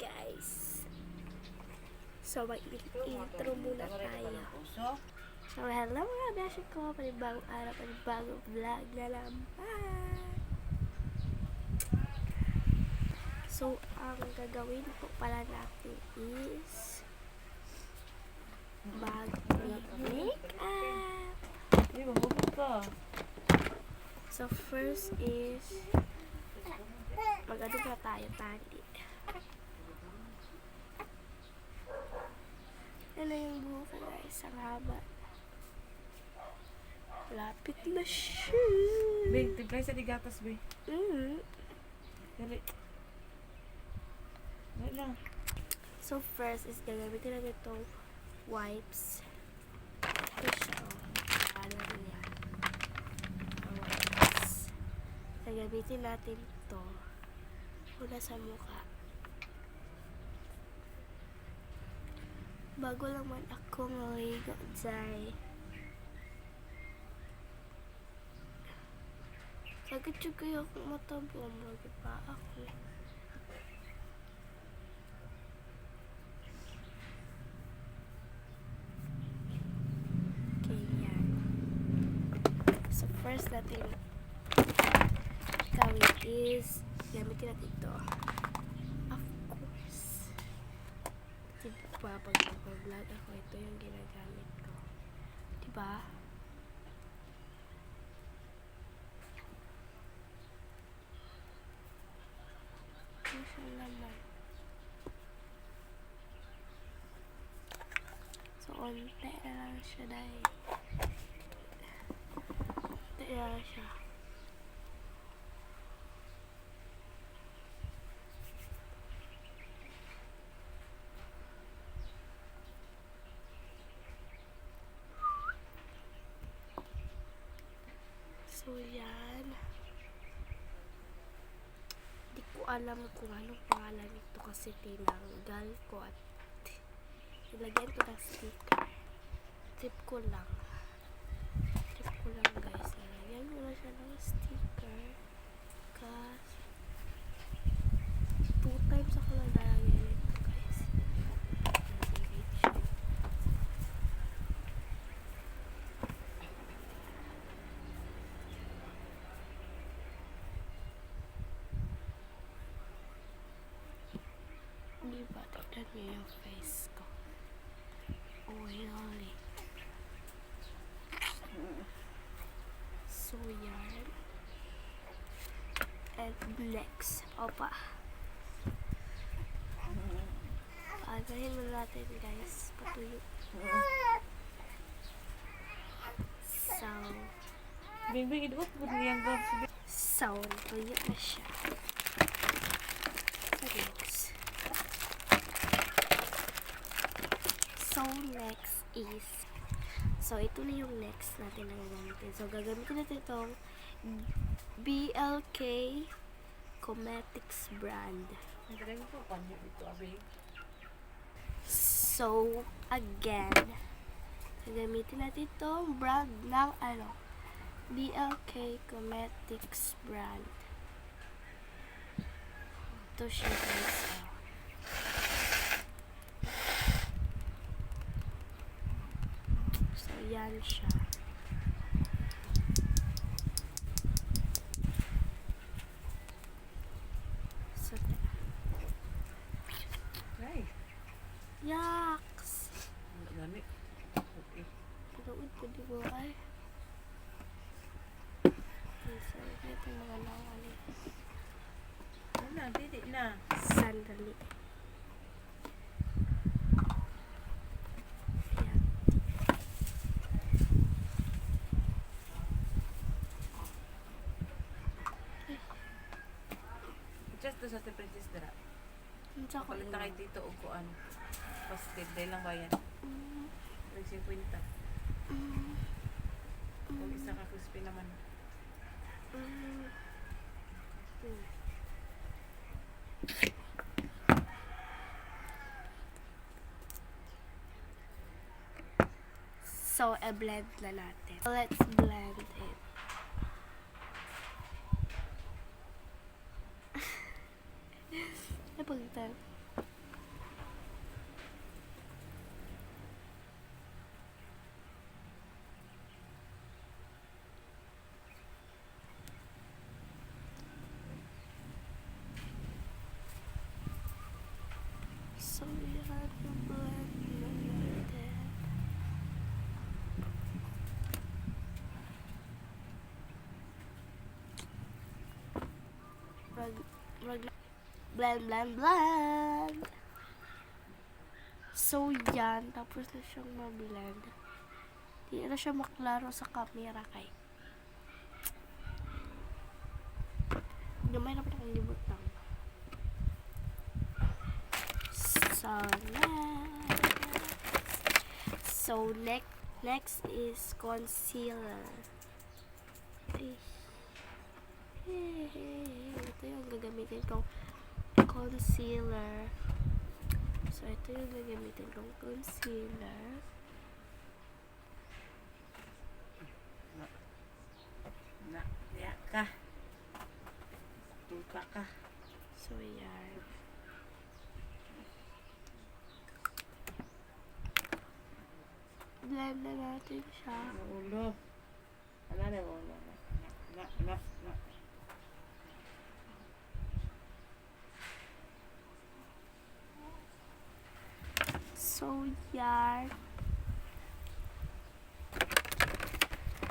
guys. So, mag-intro muna tayo. So, hello mga beshi ko. Panibagong araw, panibagong vlog na naman. So, ang gagawin po pala natin is mag-make up. So, first is mag-ano na tayo, tali. Ano yung buhok ko guys, ang haba. Lapit na siya. Big, tiglay sa digatas, be. Dali. Dali lang. So first is gagamitin natin itong wipes. Ito siya, alam niya. Ang wipes. Gagamitin natin ito. Una sa mukha. Bago lang man ako maligo dyan. Sagad siya kayo akong matabong. Bagay pa ako. Okay, yan. So, first natin gawin is gamitin natin ito. Of course. Diba, pag nag-vlog ako, ito yung ginagamit ko. Diba? Ano siya naman? So, onte na lang siya dahil. Onte na lang siya. So, yan. Hindi ko alam kung anong pangalan nito kasi tinanggal ko at ilagyan ko ng sticker. Tip ko lang guys. Ilagyan ko na siya ng sticker. Kasi 2 times ako lang nalagyan ito guys. Diba? Tignan niyo yung face ko. Oily. So, yan. And next. Opa. Pagahin mo natin guys. Patuyo. So, Bing, idukot mo niyang gloves. so, tuyo na siya. So, next. So, next is, so, ito na yung next natin na gagamitin. So, gagamitin natin itong BLK Cosmetics brand. Nagdagay ko panyo dito, abe. So, again, gagamitin natin itong brand ng BLK Cosmetics brand. Ito siya guys. So, yan siya. So, Ay, yaks! gani. Okay. Pagawid ko di ba ay? So, ito yung mga nakakali. Ano na, dili na. Sandali. Ayan. Just to sa te princess dara. Ang tsaka Palit na kayo dito o kuan. Pasted, dahil lang bayan. Nag-50. Kung isa ka crispy naman. So, i-blend na natin. Let's blend it. Napagtan. So you have to blend it. Blend, blend, blend. So yan, tapos na siyang ma-blend. Hindi na siya maklaro sa camera kay. Gamay na pa akong libot lang. So next is concealer. Ito yung gagamitin kong concealer. So ito yung gagamitin kong concealer. Ya ka. Tulpa ka. So yan. Blend na natin siya. Ulo. Ano na ulo? Na. So yan.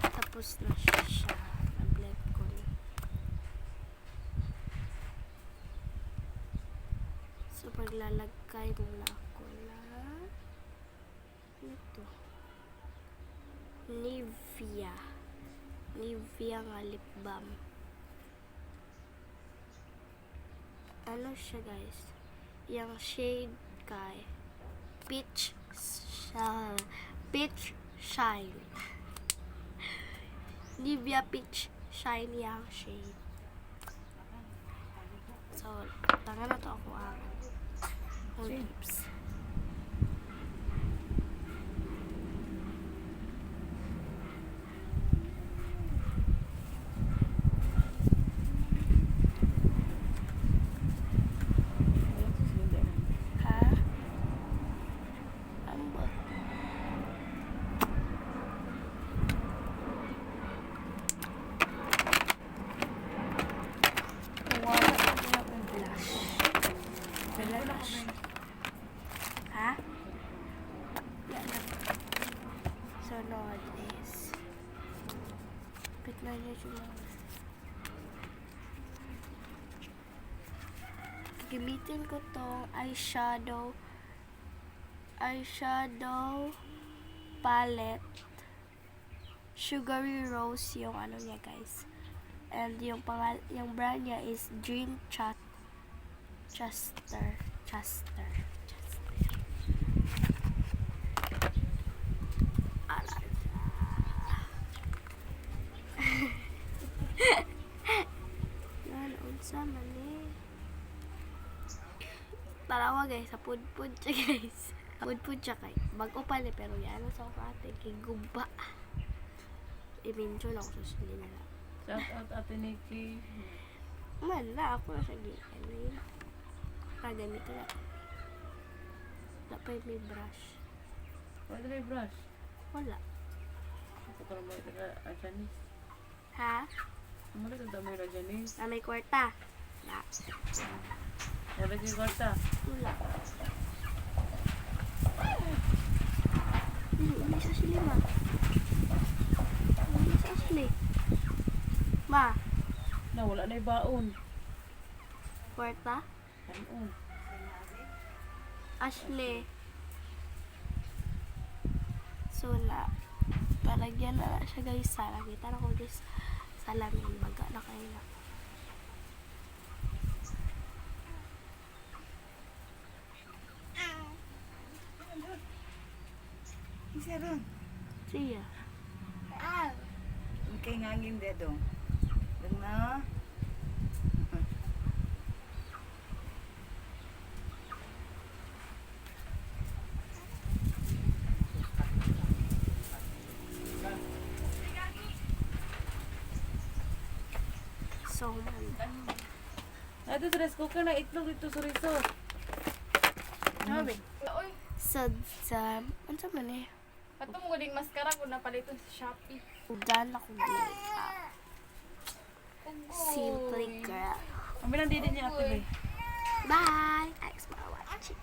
Tapos na siya. Na-blend ko na. So paglalagay muna ako na ito. Nivea nga lip balm. Ano siya guys? Yung shade kay Peach Shine. Nivea Peach Shine yung shade. So, tanga na to ako ang lips. Ha? Ano ba? Wala akong blush. Blush. Ha? Yan lang. Sunod is pitna niya siya. Gamitin ko tong eyeshadow palette. Sugary Rose yung ano niya guys. And yung brand niya is Chester. Yan, unsa man eh. Tarawa guys, sa pudpud siya guys. Pudpud siya kay. Bago pa ni pero yan sa ate kay guba. I-mention ako sa sili na lang. Shout out Ate Nikki. Man na, ako na siya ano yun. Kagamit na. Dapat may brush. Wala may brush. Wala. Ako para mo ito ka Janis. Ha? Ano ito damay na Janis? Na may kwarta. Na. Wala yung kwarta. Wala. Uli sa sili ma. Uli sa sili. Ma. Na wala na yung baon. Kwarta? Kanon. Ashley. So na. Palagyan na siya guys sa nakita na ko guys salamin baga na kayo na. Isa ron. Siya. Okay ngangin dedo. Dun na. So man. Ito sa rice cooker na itlog dito sa riso. Sabi. Oy, Sa ano man eh. pato mo ding maskara ko napaliton sa Shopee. Udan ako makeup. Simply girl. Ang bilang didi niya ate Bay. Bye! Thanks for watching.